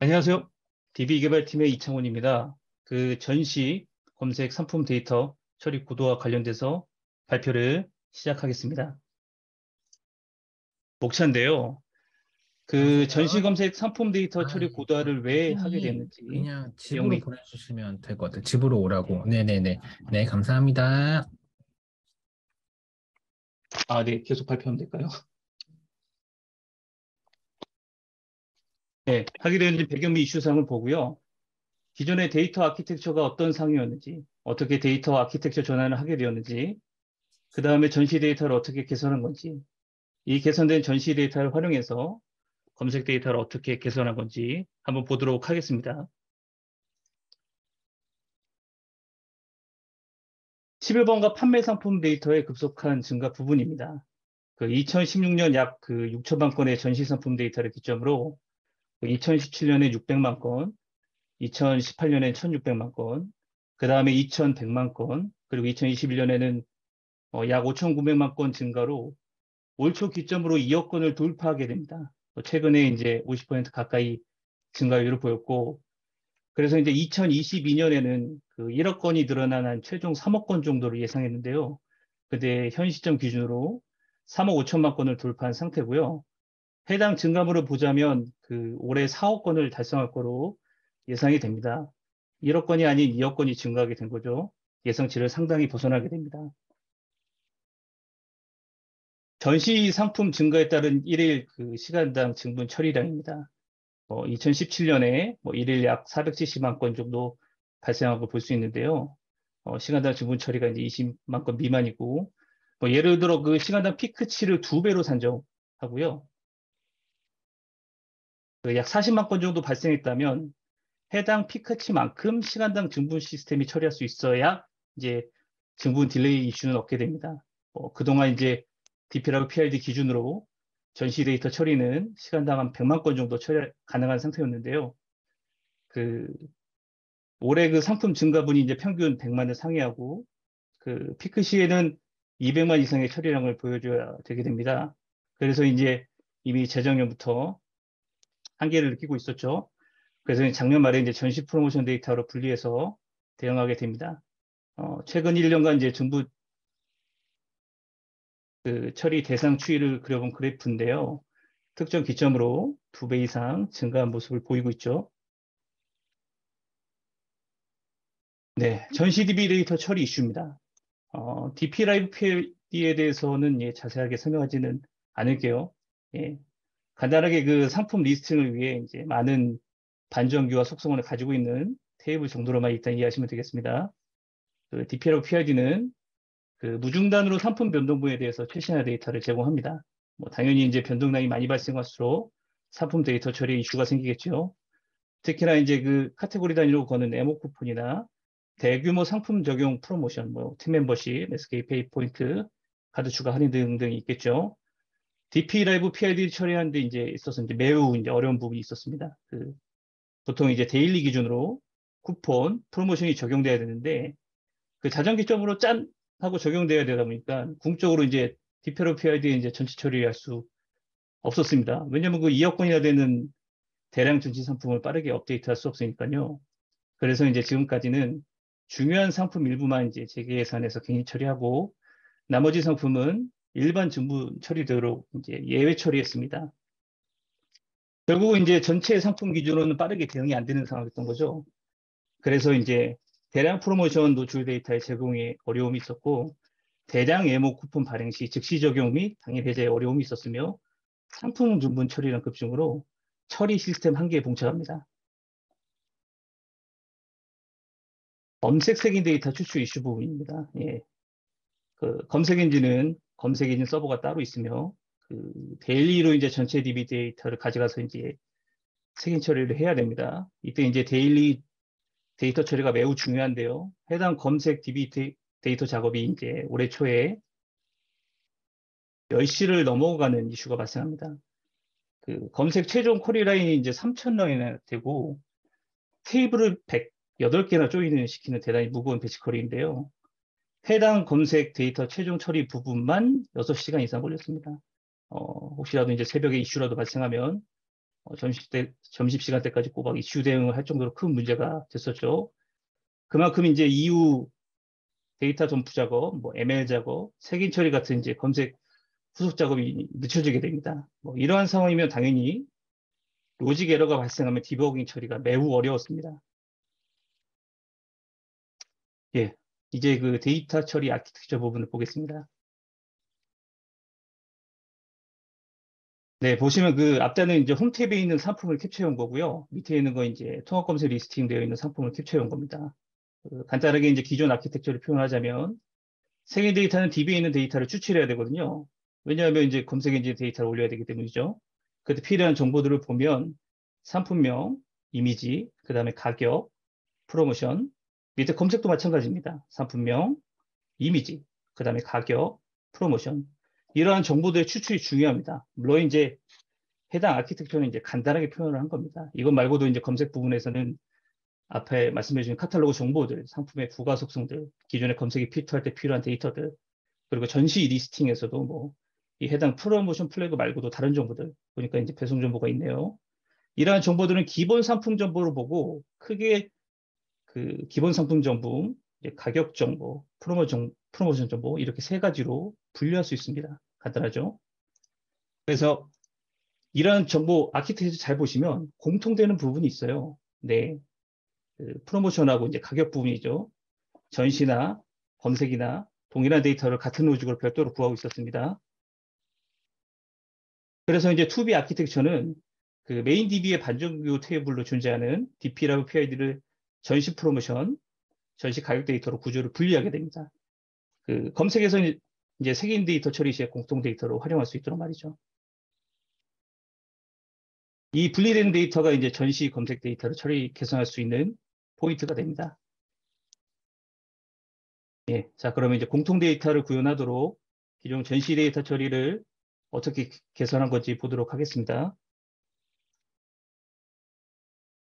안녕하세요. DB개발팀의 이창훈입니다. 전시 검색 상품 데이터 처리 구도와 관련돼서 발표를 시작하겠습니다. 목차인데요. 전시 안녕하세요. 검색 상품 데이터 처리 예, 저 구도화를 왜 하게 대표님 됐는지 그냥 집으로 내용이, 보내주시면 될 것 같아요. 집으로 오라고. 네네네. 네, 감사합니다. 네, 계속 발표하면 될까요? 네, 하게 되는 배경 및 이슈사항을 보고요. 기존의 데이터 아키텍처가 어떤 상이었는지, 어떻게 데이터 아키텍처 전환을 하게 되었는지, 그 다음에 전시 데이터를 어떻게 개선한 건지, 이 개선된 전시 데이터를 활용해서 검색 데이터를 어떻게 개선한 건지 한번 보도록 하겠습니다. 11번가 판매 상품 데이터의 급속한 증가 부분입니다. 2016년 약 6천만 건의 전시 상품 데이터를 기점으로 2017년에 600만 건, 2018년에 1600만 건, 그 다음에 2100만 건, 그리고 2021년에는 약 5900만 건 증가로 올 초 기점으로 2억 건을 돌파하게 됩니다. 최근에 이제 50% 가까이 증가율을 보였고, 그래서 이제 2022년에는 1억 건이 늘어난 한 최종 3억 건 정도를 예상했는데요. 근데 현 시점 기준으로 3억 5천만 건을 돌파한 상태고요. 해당 증가물을 보자면 올해 4억 건을 달성할 거로 예상이 됩니다. 1억 건이 아닌 2억 건이 증가하게 된 거죠. 예상치를 상당히 벗어나게 됩니다. 전시 상품 증가에 따른 일일 시간당 증분 처리량입니다. 2017년에 일일 약 470만 건 정도 발생한 걸 볼 수 있는데요. 시간당 주문 처리가 이제 20만 건 미만이고, 예를 들어 시간당 피크치를 2배로 산정하고요. 약 40만 건 정도 발생했다면 해당 피크치만큼 시간당 증분 시스템이 처리할 수 있어야 이제 증분 딜레이 이슈는 없게 됩니다. 그동안 이제 DP라고 PID 기준으로 전시 데이터 처리는 시간당 한 100만 건 정도 처리 가능한 상태였는데요. 그 올해 상품 증가분이 이제 평균 100만을 상회하고 피크 시에는 200만 이상의 처리량을 보여줘야 되게 됩니다. 그래서 이제 이미 재작년부터 한계를 느끼고 있었죠. 그래서 작년 말에 이제 전시 프로모션 데이터로 분리해서 대응하게 됩니다. 최근 1년간 이제 정부 처리 대상 추이를 그려본 그래프인데요. 특정 기점으로 2배 이상 증가한 모습을 보이고 있죠. 네, 전시 DB 데이터 처리 이슈입니다. DP 라이브 PLD에 대해서는 자세하게 설명하지는 않을게요. 예, 간단하게 상품 리스팅을 위해 이제 많은 반전기와 속성을 가지고 있는 테이블 정도로만 일단 이해하시면 되겠습니다. DP라고 PID는 무중단으로 상품 변동부에 대해서 최신화 데이터를 제공합니다. 당연히 이제 변동량이 많이 발생할수록 상품 데이터 처리 이슈가 생기겠죠. 특히나 이제 카테고리 단위로 거는 에모 쿠폰이나 대규모 상품 적용 프로모션, 팀 멤버십, SK 페이 포인트, 카드 추가 할인 등등이 있겠죠. DP 라이브 PID 처리하는 데 이제 있어서 이제 매우 이제 어려운 부분이 있었습니다. 보통 이제 데일리 기준으로 쿠폰, 프로모션이 적용돼야 되는데 자정 기점으로 짠 하고 적용돼야 되다 보니까 궁적으로 이제 디페로 PID에 이제 전체 처리할 수 없었습니다. 왜냐하면 2억 건이나 되는 대량 전시 상품을 빠르게 업데이트할 수 없으니까요. 그래서 이제 지금까지는 중요한 상품 일부만 이제 재계 예산에서 갱신 처리하고 나머지 상품은 일반 증부 처리대로 이제 예외 처리했습니다. 결국은 이제 전체 상품 기준으로는 빠르게 대응이 안 되는 상황이었던 거죠. 그래서 이제 대량 프로모션 노출 데이터의 제공에 어려움이 있었고 대량 예모 쿠폰 발행 시 즉시 적용 및 당일 해제에 어려움이 있었으며 상품 준분 처리랑 급증으로 처리 시스템 한계에 봉착합니다. 검색 색인 데이터 추출 이슈 부분입니다. 예. 검색 엔진은 검색 엔진 서버가 따로 있으며 데일리로 이제 전체 DB 데이터를 가져가서 이제 색인 처리를 해야 됩니다. 이때 이제 데일리 데이터 처리가 매우 중요한데요. 해당 검색 DB 데이터 작업이 이제 올해 초에 10시를 넘어가는 이슈가 발생합니다. 검색 최종 쿼리 라인이 이제 3천 라인이나 되고 테이블을 108개나 조인을 시키는 대단히 무거운 배치 쿼리인데요. 해당 검색 데이터 최종 처리 부분만 6시간 이상 걸렸습니다. 혹시라도 이제 새벽에 이슈라도 발생하면 점심시간 때까지 꼬박 이슈 대응을 할 정도로 큰 문제가 됐었죠. 그만큼 이제 이후 데이터 점프 작업, 뭐 ML 작업, 색인 처리 같은 이제 검색 후속 작업이 늦춰지게 됩니다. 뭐 이러한 상황이면 당연히 로직 에러가 발생하면 디버깅 처리가 매우 어려웠습니다. 예, 이제 그 데이터 처리 아키텍처 부분을 보겠습니다. 네, 보시면 그 앞단은 이제 홈 탭에 있는 상품을 캡처해 온 거고요. 밑에 있는 거 이제 통합 검색 리스팅 되어 있는 상품을 캡처해 온 겁니다. 간단하게 이제 기존 아키텍처를 표현하자면 생인 데이터는 DB에 있는 데이터를 추출해야 되거든요. 왜냐하면 이제 검색 엔진 데이터를 올려야 되기 때문이죠. 그때 필요한 정보들을 보면 상품명, 이미지, 그 다음에 가격, 프로모션, 밑에 검색도 마찬가지입니다. 상품명, 이미지, 그 다음에 가격, 프로모션. 이러한 정보들의 추출이 중요합니다. 물론 이제 해당 아키텍처는 이제 간단하게 표현을 한 겁니다. 이것 말고도 이제 검색 부분에서는 앞에 말씀해 주신 카탈로그 정보들, 상품의 부가 속성들, 기존의 검색이 필요할 때 필요한 데이터들, 그리고 전시 리스팅에서도 뭐 이 해당 프로모션 플래그 말고도 다른 정보들 보니까 이제 배송 정보가 있네요. 이러한 정보들은 기본 상품 정보로 보고 크게 그 기본 상품 정보, 가격 정보, 프로모션 정보 이렇게 세 가지로 분류할 수 있습니다. 간단하죠? 그래서 이러한 정보 아키텍처 잘 보시면 공통되는 부분이 있어요. 네, 그 프로모션하고 이제 가격 부분이죠. 전시나 검색이나 동일한 데이터를 같은 로직으로 별도로 구하고 있었습니다. 그래서 이제 2B 아키텍처는 그 메인 DB의 반정교 테이블로 존재하는 DP라고 PID를 전시 프로모션, 전시 가격 데이터로 구조를 분리하게 됩니다. 그 검색에서 이제 색인 데이터 처리 시에 공통 데이터로 활용할 수 있도록 말이죠. 이 분리된 데이터가 이제 전시 검색 데이터를 처리 개선할 수 있는 포인트가 됩니다. 예, 자, 그러면 이제 공통 데이터를 구현하도록 기존 전시 데이터 처리를 어떻게 개선한 건지 보도록 하겠습니다.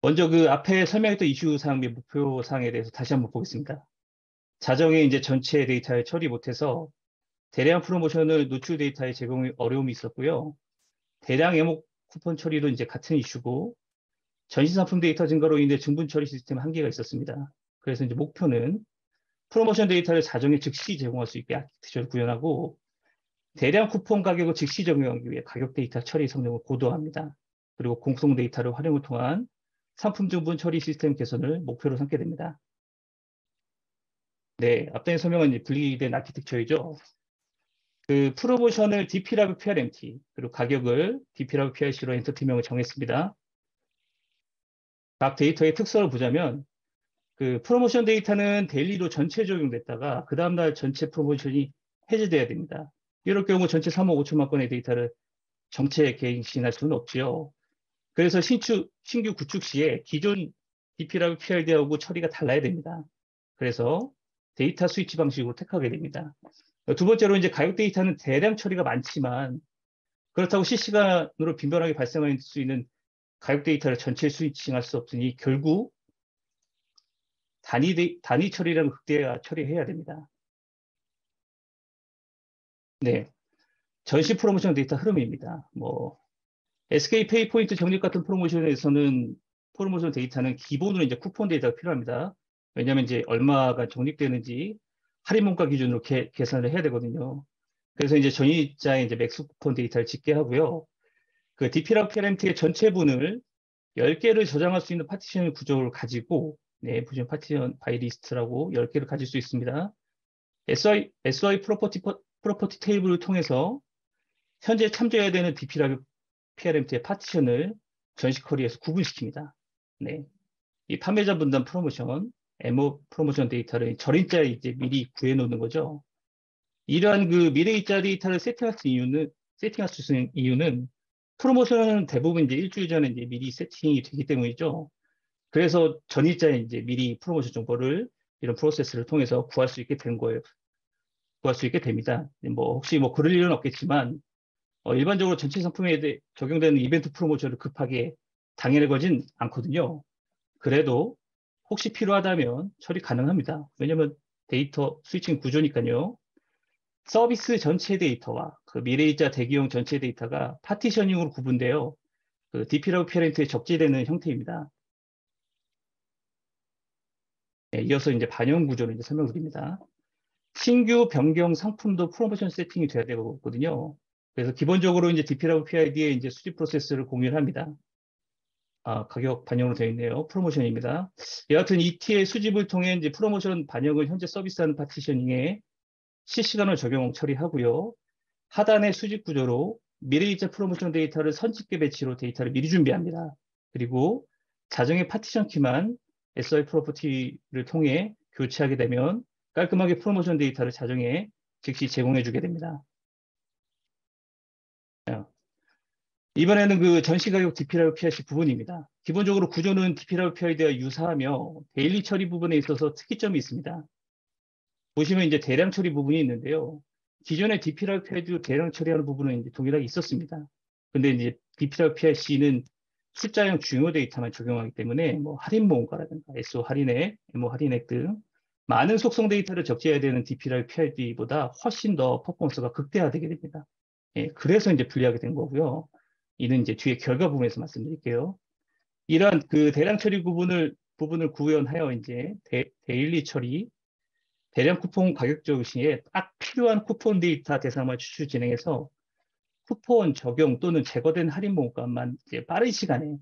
먼저 그 앞에 설명했던 이슈 사항 및 목표 사항에 대해서 다시 한번 보겠습니다. 자정에 이제 전체 데이터를 처리 못해서 대량 프로모션을 노출 데이터에 제공에 어려움이 있었고요. 대량 애목 쿠폰 처리도 이제 같은 이슈고 전시 상품 데이터 증가로 인해 증분 처리 시스템 한계가 있었습니다. 그래서 이제 목표는 프로모션 데이터를 자정에 즉시 제공할 수 있게 아키텍처를 구현하고 대량 쿠폰 가격을 즉시 적용하기 위해 가격 데이터 처리 성능을 고도화합니다. 그리고 공통 데이터를 활용을 통한 상품 증분 처리 시스템 개선을 목표로 삼게 됩니다. 네, 앞전에 설명한 이제 분리된 아키텍처이죠. 그 프로모션을 DP라고 PRMT, 그리고 가격을 DP라고 PRC로 엔터티명을 정했습니다. 각 데이터의 특성을 보자면 그 프로모션 데이터는 데일리로 전체 적용됐다가 그 다음날 전체 프로모션이 해제돼야 됩니다. 이럴 경우 전체 3억 5천만 건의 데이터를 정체 갱신할 수는 없지요. 그래서 신규 구축 시에 기존 DP라고 PRD하고 처리가 달라야 됩니다. 그래서 데이터 스위치 방식으로 택하게 됩니다. 두 번째로 이제 가격 데이터는 대량 처리가 많지만 그렇다고 실시간으로 빈번하게 발생할 수 있는 가격 데이터를 전체 스위칭할 수 없으니 결국 단위 처리라는 극대화 처리해야 됩니다. 네, 전시 프로모션 데이터 흐름입니다. 뭐 SK 페이 포인트 적립 같은 프로모션에서는 프로모션 데이터는 기본으로 이제 쿠폰 데이터가 필요합니다. 왜냐하면 이제 얼마가 적립되는지 할인 원가 기준으로 계산을 해야 되거든요. 그래서 이제 전입자의 이제 맥스 쿠폰 데이터를 집계하고요. 그 DP랑 PRMT의 전체분을 10개를 저장할 수 있는 파티션 구조를 가지고, 네, 부전 파티션 바이 리스트라고 10개를 가질 수 있습니다. SY 프로퍼티 테이블을 통해서 현재 참조해야 되는 DP랑 PRMT의 파티션을 전시 커리에서 구분시킵니다. 네. 이 판매자 분담 프로모션, MO 프로모션 데이터를 절임자에 이제 미리 구해 놓는 거죠. 이러한 그 미래일자 데이터를 세팅할 수 있는 이유는 프로모션은 대부분 이제 일주일 전에 이제 미리 세팅이 되기 때문이죠. 그래서 전일자에 이제 미리 프로모션 정보를 이런 프로세스를 통해서 구할 수 있게 된 거예요. 구할 수 있게 됩니다. 뭐 혹시 뭐 그럴 일은 없겠지만 일반적으로 전체 상품에 대해 적용되는 이벤트 프로모션을 급하게 당연히 거진 않거든요. 그래도 혹시 필요하다면 처리 가능합니다. 왜냐하면 데이터 스위칭 구조니까요. 서비스 전체 데이터와 그 미래일자 대기용 전체 데이터가 파티셔닝으로 구분돼요. 그 DP라고 페어런트에 적재되는 형태입니다. 네, 이어서 이제 반영 구조를 이제 설명드립니다. 신규 변경 상품도 프로모션 세팅이 돼야 되거든요. 그래서 기본적으로 이제 DP라고 PID에 이제 수집 프로세스를 공유를 합니다. 가격 반영으로 되어 있네요. 프로모션입니다. 여하튼 ET의 수집을 통해 이제 프로모션 반영을 현재 서비스하는 파티셔닝에 실시간으로 적용 처리하고요. 하단의 수집 구조로 미래이자 프로모션 데이터를 선집계 배치로 데이터를 미리 준비합니다. 그리고 자정의 파티션 키만 SI 프로퍼티를 통해 교체하게 되면 깔끔하게 프로모션 데이터를 자정에 즉시 제공해 주게 됩니다. 이번에는 그 전시가격 DP라고 PIC 부분입니다. 기본적으로 구조는 DP라고 PID와 유사하며 데일리 처리 부분에 있어서 특이점이 있습니다. 보시면 이제 대량 처리 부분이 있는데요. 기존의 DP라고 PID 대량 처리하는 부분은 이제 동일하게 있었습니다. 근데 이제 DP라고 PIC는 숫자형 중요 데이터만 적용하기 때문에 뭐 할인 모음가라든가 SO 할인액, MO 할인액 등 많은 속성 데이터를 적재해야 되는 DP라고 PID보다 훨씬 더 퍼포먼스가 극대화되게 됩니다. 예, 그래서 이제 분리하게 된 거고요. 이는 이제 뒤에 결과 부분에서 말씀드릴게요. 이러한 그 대량 처리 부분을 구현하여 이제 데일리 처리, 대량 쿠폰 가격 적용 시에 딱 필요한 쿠폰 데이터 대상만 추출 진행해서 쿠폰 적용 또는 제거된 할인 모음값만 이제 빠른 시간에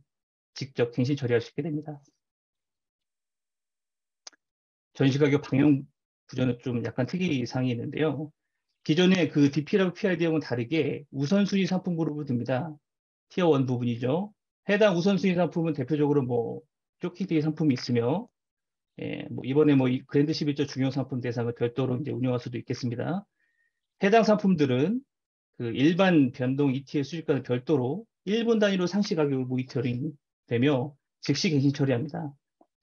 직접 갱신 처리할 수 있게 됩니다. 전시가격 방영 구조는 좀 약간 특이사항이 있는데요. 기존의 그 DP라고 PID하고는 다르게 우선순위 상품 그룹을 둡니다. 티어 1 부분이죠. 해당 우선순위 상품은 대표적으로 뭐 쇼키디 상품이 있으며, 예, 뭐 이번에 뭐 그랜드 11조 중요 상품 대상을 별도로 이제 운영할 수도 있겠습니다. 해당 상품들은 그 일반 변동 ETF 수집과는 별도로 1분 단위로 상시 가격을 모니터링 되며 즉시 갱신 처리합니다.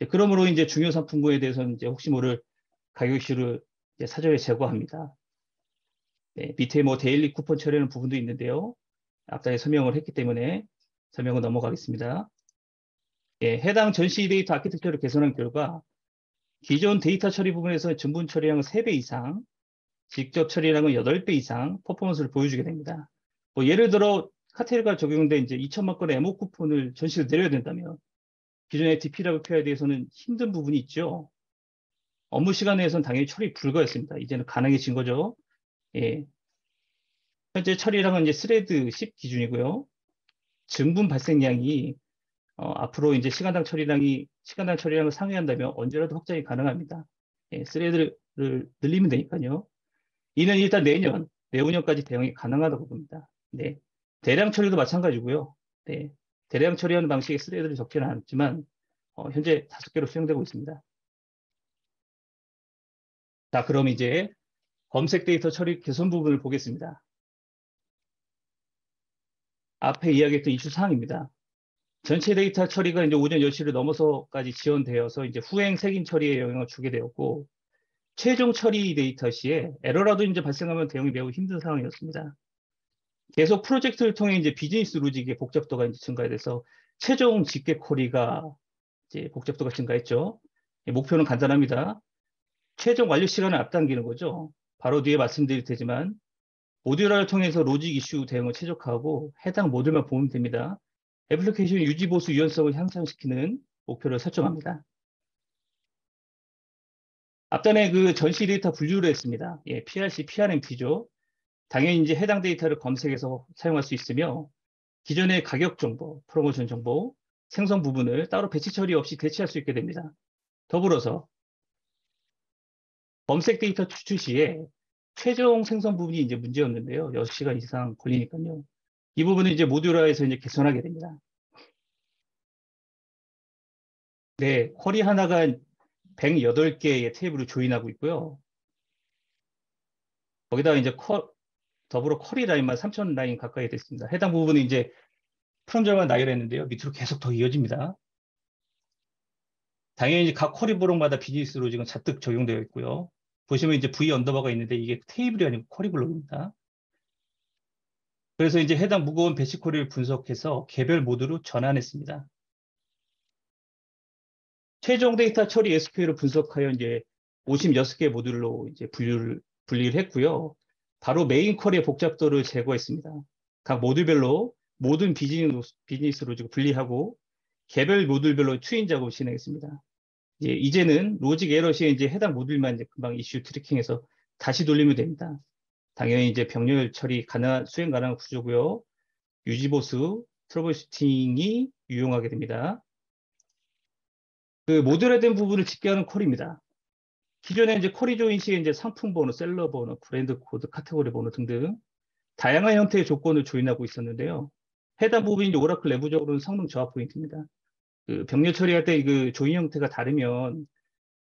예, 그러므로 이제 중요 상품군에 대해서는 이제 혹시 모를 가격 이슈를 사전에 제거합니다. 네, 밑에 뭐 데일리 쿠폰 처리하는 부분도 있는데요. 앞단에 설명을 했기 때문에 설명을 넘어가겠습니다. 예, 해당 전시 데이터 아키텍처를 개선한 결과 기존 데이터 처리 부분에서 전분 처리량은 3배 이상, 직접 처리량은 8배 이상 퍼포먼스를 보여주게 됩니다. 뭐 예를 들어 카테고리가 적용된 이제 2천만 건의 MO 쿠폰을 전시를 내려야 된다면 기존의 DP라고 표현에 대해서는 힘든 부분이 있죠. 업무 시간 내에서는 당연히 처리 불가였습니다. 이제는 가능해진 거죠. 예. 현재 처리량은 이제 스레드 10 기준이고요. 증분 발생량이 앞으로 이제 시간당 처리량을 상회한다면 언제라도 확장이 가능합니다. 예, 스레드를 늘리면 되니까요. 이는 일단 내후년까지 대응이 가능하다고 봅니다. 네. 대량 처리도 마찬가지고요. 네. 대량 처리하는 방식의 스레드를 적지는 않았지만 현재 5개로 수행되고 있습니다. 자, 그럼 이제 검색 데이터 처리 개선 부분을 보겠습니다. 앞에 이야기했던 이슈 사항입니다. 전체 데이터 처리가 이제 오전 10시를 넘어서까지 지연되어서 이제 후행 색인 처리에 영향을 주게 되었고, 최종 처리 데이터 시에 에러라도 이제 발생하면 대응이 매우 힘든 상황이었습니다. 계속 프로젝트를 통해 이제 비즈니스 로직의 복잡도가 이제 증가돼서 최종 집계 쿼리가 이제 복잡도가 증가했죠. 목표는 간단합니다. 최종 완료 시간을 앞당기는 거죠. 바로 뒤에 말씀드릴 테지만 모듈화를 통해서 로직 이슈 대응을 최적화하고 해당 모듈만 보면 됩니다. 애플리케이션 유지 보수 유연성을 향상시키는 목표를 설정합니다. 앞단에 그 전시 데이터 분류를 했습니다. 예, PRC, PRMP죠. 당연히 이제 해당 데이터를 검색해서 사용할 수 있으며 기존의 가격 정보, 프로모션 정보, 생성 부분을 따로 배치 처리 없이 대체할 수 있게 됩니다. 더불어서 검색 데이터 추출 시에 최종 생성 부분이 이제 문제였는데요. 6시간 이상 걸리니까요. 이 부분은 이제 모듈화에서 이제 개선하게 됩니다. 네, 쿼리 하나가 108개의 테이블을 조인하고 있고요. 거기다가 이제 더불어 쿼리 라인만 3,000 라인 가까이 됐습니다. 해당 부분은 이제 프롬절만 나열했는데요. 밑으로 계속 더 이어집니다. 당연히 이제 각 쿼리 블록마다 비즈니스 로직은 잔뜩 적용되어 있고요. 보시면 이제 V 언더바가 있는데 이게 테이블이 아니고 쿼리 블록입니다. 그래서 이제 해당 무거운 배치 쿼리를 분석해서 개별 모드로 전환했습니다. 최종 데이터 처리 SQL을 분석하여 이제 56개 모듈로 이제 분리를 했고요. 바로 메인 쿼리의 복잡도를 제거했습니다. 각 모듈별로 모든 비즈니스 로직을 분리하고 개별 모듈별로 추인 작업을 진행했습니다. 이제는 로직 에러 시에 이제 해당 모듈만 이제 금방 이슈 트래킹해서 다시 돌리면 됩니다. 당연히 이제 병렬 처리 수행 가능한 구조고요. 유지보수, 트러블 슈팅이 유용하게 됩니다. 그 모듈화된 부분을 집계하는 퀄입니다. 기존에 이제 쿼리 조인 시에 이제 상품 번호, 셀러 번호, 브랜드 코드, 카테고리 번호 등등 다양한 형태의 조건을 조인하고 있었는데요. 해당 부분이 이제 오라클 내부적으로는 성능 저하 포인트입니다. 그 병렬 처리할 때 그 조인 형태가 다르면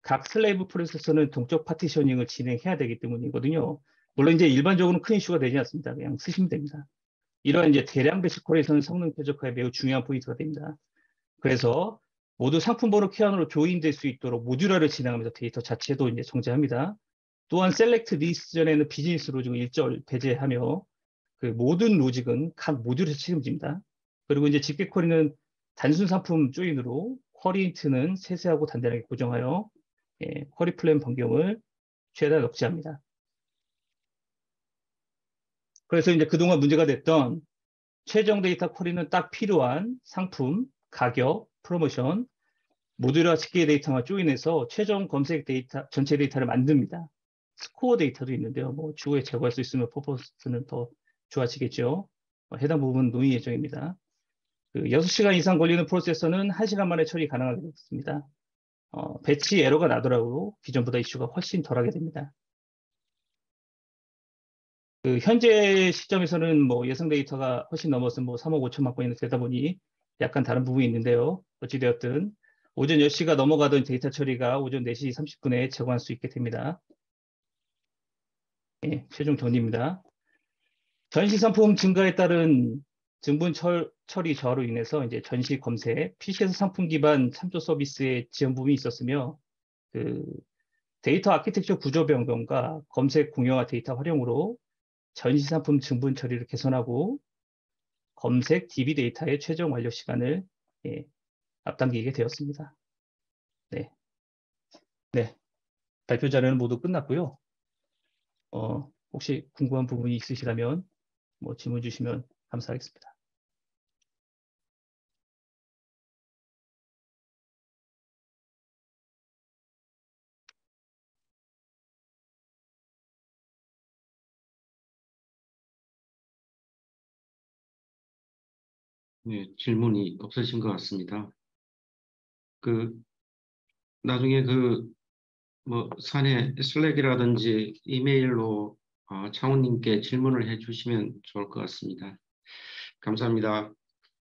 각 슬레이브 프로세서는 동적 파티셔닝을 진행해야 되기 때문이거든요. 물론 이제 일반적으로는 큰 이슈가 되지 않습니다. 그냥 쓰시면 됩니다. 이런 이제 대량 배치 퀄에서는 성능 최적화에 매우 중요한 포인트가 됩니다. 그래서 모두 상품 번호 키안으로 조인될 수 있도록 모듈화를 진행하면서 데이터 자체도 이제 정제합니다. 또한 셀렉트 리스트 전에는 비즈니스 로직을 일절 배제하며 그 모든 로직은 각 모듈에서 책임집니다. 그리고 이제 집계 쿼리는 단순 상품 조인으로 쿼리 힌트는 세세하고 단단하게 고정하여 쿼리 플랜 변경을 최대한 억제합니다. 그래서 이제 그동안 문제가 됐던 최종 데이터 쿼리는 딱 필요한 상품, 가격, 프로모션, 모듈화 집계 데이터만 조인해서 최종 검색 데이터, 전체 데이터를 만듭니다. 스코어 데이터도 있는데요. 뭐 추후에 제거할 수 있으면 퍼포먼스는 더 좋아지겠죠. 해당 부분 논의 예정입니다. 그 6시간 이상 걸리는 프로세서는 1시간 만에 처리 가능하게 됐습니다. 배치 에러가 나더라도 기존보다 이슈가 훨씬 덜하게 됩니다. 그 현재 시점에서는 뭐 예상 데이터가 훨씬 넘어서 뭐 3억 5천만 건이 되다 보니 약간 다른 부분이 있는데요. 어찌되었든 오전 10시가 넘어가던 데이터 처리가 오전 4시 30분에 제거할 수 있게 됩니다. 최종 정리입니다. 전시 상품 증가에 따른 증분 처리 저하로 인해서 이제 전시 검색, PC에서 상품 기반 참조 서비스의 지원 부분이 있었으며, 그 데이터 아키텍처 구조 변경과 검색 공유화 데이터 활용으로 전시 상품 증분 처리를 개선하고 검색 DB 데이터의 최종 완료 시간을 앞당기게 되었습니다. 네, 네, 발표 자료는 모두 끝났고요. 혹시 궁금한 부분이 있으시다면 뭐 질문 주시면 감사하겠습니다. 네, 질문이 없으신 것 같습니다. 나중에 뭐, 사내 슬랙이라든지 이메일로 차우님께 질문을 해주시면 좋을 것 같습니다. 감사합니다.